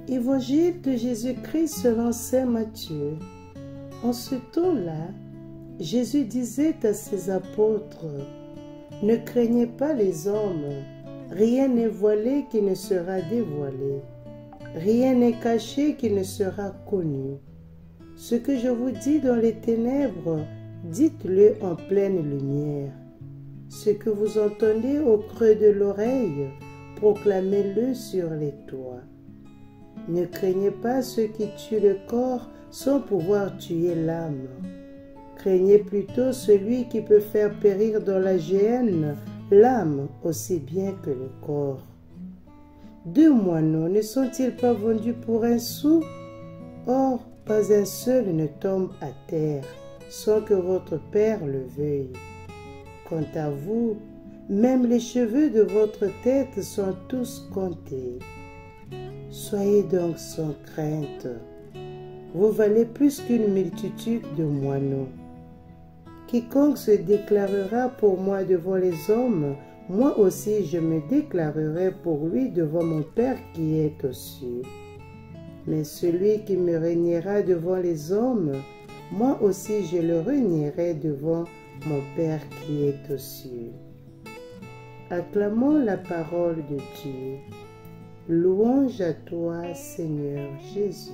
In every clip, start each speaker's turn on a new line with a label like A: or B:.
A: Évangile de Jésus-Christ selon saint Matthieu. En ce temps-là, Jésus disait à ses apôtres, « Ne craignez pas les hommes, rien n'est voilé qui ne sera dévoilé, rien n'est caché qui ne sera connu. Ce que je vous dis dans les ténèbres, dites-le en pleine lumière. Ce que vous entendez au creux de l'oreille, proclamez-le sur les toits. Ne craignez pas ceux qui tuent le corps sans pouvoir tuer l'âme. Craignez plutôt celui qui peut faire périr dans la géhenne l'âme aussi bien que le corps. 2 moineaux ne sont-ils pas vendus pour un sou? Or, pas un seul ne tombe à terre sans que votre Père le veuille. Quant à vous, même les cheveux de votre tête sont tous comptés. Soyez donc sans crainte. Vous valez plus qu'une multitude de moineaux. Quiconque se déclarera pour moi devant les hommes, moi aussi je me déclarerai pour lui devant mon Père qui est aux cieux. Mais celui qui me régnera devant les hommes, moi aussi je le régnerai devant mon Père qui est aux cieux. Acclamons la parole de Dieu. Louange à toi, Seigneur Jésus.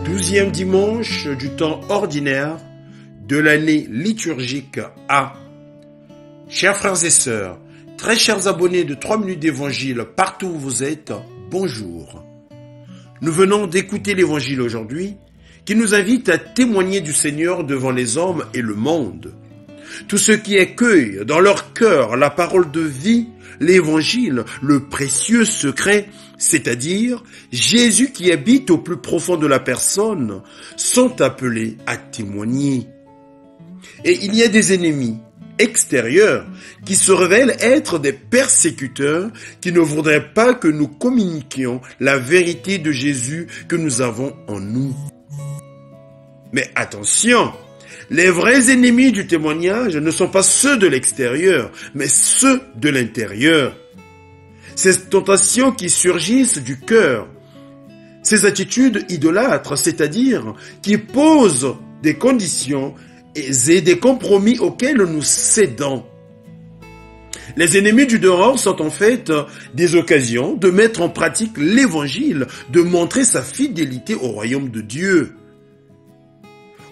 B: Douzième dimanche du temps ordinaire de l'année liturgique A. Chers frères et sœurs, très chers abonnés de 3 minutes d'évangile partout où vous êtes, bonjour. Nous venons d'écouter l'évangile aujourd'hui qui nous invite à témoigner du Seigneur devant les hommes et le monde. Tous ceux qui accueillent dans leur cœur la parole de vie, l'évangile, le précieux secret, c'est-à-dire Jésus qui habite au plus profond de la personne, sont appelés à témoigner. Et il y a des ennemis extérieurs qui se révèlent être des persécuteurs qui ne voudraient pas que nous communiquions la vérité de Jésus que nous avons en nous. Mais attention, les vrais ennemis du témoignage ne sont pas ceux de l'extérieur, mais ceux de l'intérieur. Ces tentations qui surgissent du cœur, ces attitudes idolâtres, c'est-à-dire qui posent des conditions et des compromis auxquels nous cédons. Les ennemis du dehors sont en fait des occasions de mettre en pratique l'évangile, de montrer sa fidélité au royaume de Dieu.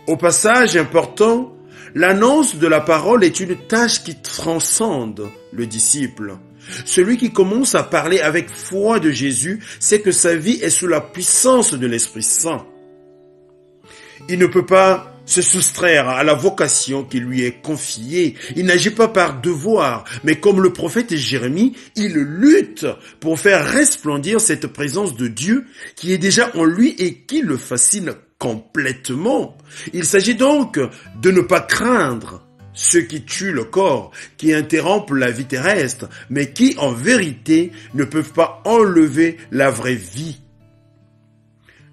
B: Au passage important, l'annonce de la parole est une tâche qui transcende le disciple. Celui qui commence à parler avec foi de Jésus sait que sa vie est sous la puissance de l'Esprit Saint. Il ne peut pas se soustraire à la vocation qui lui est confiée. Il n'agit pas par devoir, mais comme le prophète Jérémie, il lutte pour faire resplendir cette présence de Dieu qui est déjà en lui et qui le fascine complètement. Il s'agit donc de ne pas craindre ceux qui tuent le corps, qui interrompent la vie terrestre, mais qui, en vérité, ne peuvent pas enlever la vraie vie.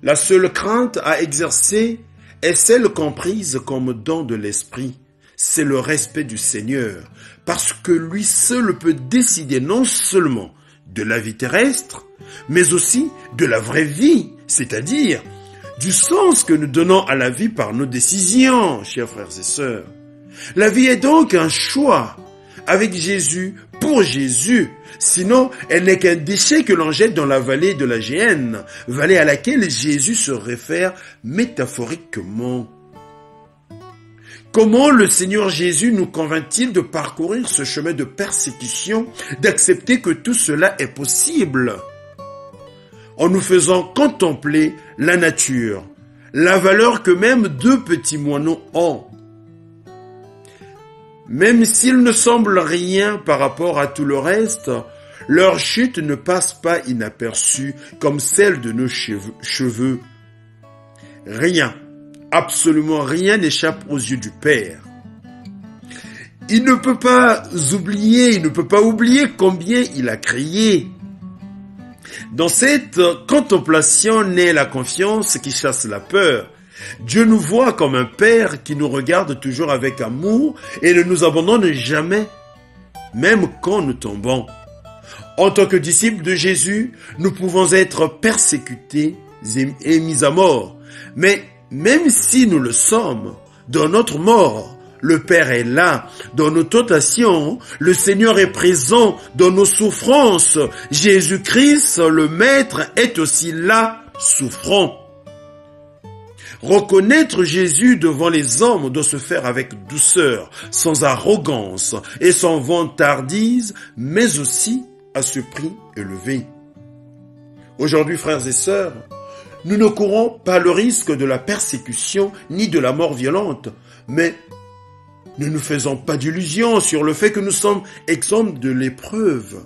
B: La seule crainte à exercer est celle comprise comme don de l'esprit. C'est le respect du Seigneur, parce que lui seul peut décider non seulement de la vie terrestre, mais aussi de la vraie vie, c'est-à-dire du sens que nous donnons à la vie par nos décisions, chers frères et sœurs. La vie est donc un choix, avec Jésus, pour Jésus. Sinon, elle n'est qu'un déchet que l'on jette dans la vallée de la géhenne, vallée à laquelle Jésus se réfère métaphoriquement. Comment le Seigneur Jésus nous convainc-il de parcourir ce chemin de persécution, d'accepter que tout cela est possible? En nous faisant contempler la nature, la valeur que même 2 petits moineaux ont. Même s'ils ne semblent rien par rapport à tout le reste, leur chute ne passe pas inaperçue comme celle de nos cheveux. Rien, absolument rien n'échappe aux yeux du Père. Il ne peut pas oublier combien il a créé. Dans cette contemplation naît la confiance qui chasse la peur. Dieu nous voit comme un père qui nous regarde toujours avec amour et ne nous abandonne jamais, même quand nous tombons. En tant que disciples de Jésus, nous pouvons être persécutés et mis à mort. Mais même si nous le sommes, dans notre mort, le Père est là. Dans nos tentations, le Seigneur est présent. Dans nos souffrances, Jésus-Christ, le Maître, est aussi là, souffrant. Reconnaître Jésus devant les hommes doit se faire avec douceur, sans arrogance et sans vantardise, mais aussi à ce prix élevé. Aujourd'hui, frères et sœurs, nous ne courons pas le risque de la persécution ni de la mort violente, mais ne nous faisons pas d'illusions sur le fait que nous sommes exempts de l'épreuve.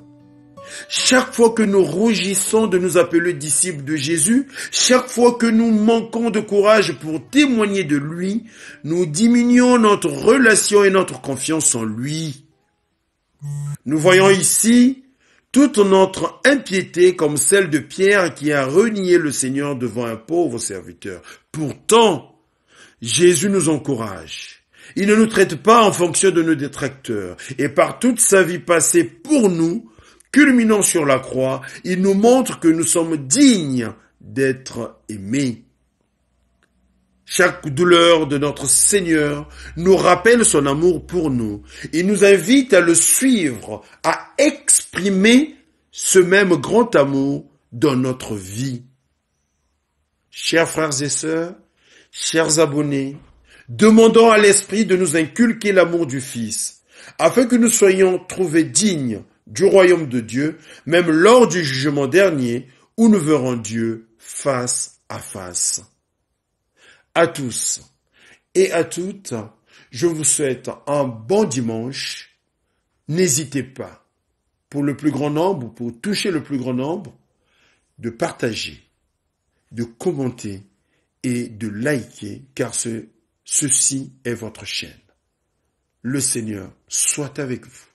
B: Chaque fois que nous rougissons de nous appeler disciples de Jésus, chaque fois que nous manquons de courage pour témoigner de lui, nous diminuons notre relation et notre confiance en lui. Nous voyons ici toute notre impiété comme celle de Pierre qui a renié le Seigneur devant un pauvre serviteur. Pourtant, Jésus nous encourage. Il ne nous traite pas en fonction de nos détracteurs. Et par toute sa vie passée pour nous, culminant sur la croix, il nous montre que nous sommes dignes d'être aimés. Chaque douleur de notre Seigneur nous rappelle son amour pour nous. Il nous invite à le suivre, à exprimer ce même grand amour dans notre vie. Chers frères et sœurs, chers abonnés, demandons à l'Esprit de nous inculquer l'amour du Fils, afin que nous soyons trouvés dignes du royaume de Dieu, même lors du jugement dernier, où nous verrons Dieu face à face. À tous et à toutes, je vous souhaite un bon dimanche. N'hésitez pas, pour le plus grand nombre, pour toucher le plus grand nombre, de partager, de commenter et de liker, car ceci est votre chaîne. Le Seigneur soit avec vous.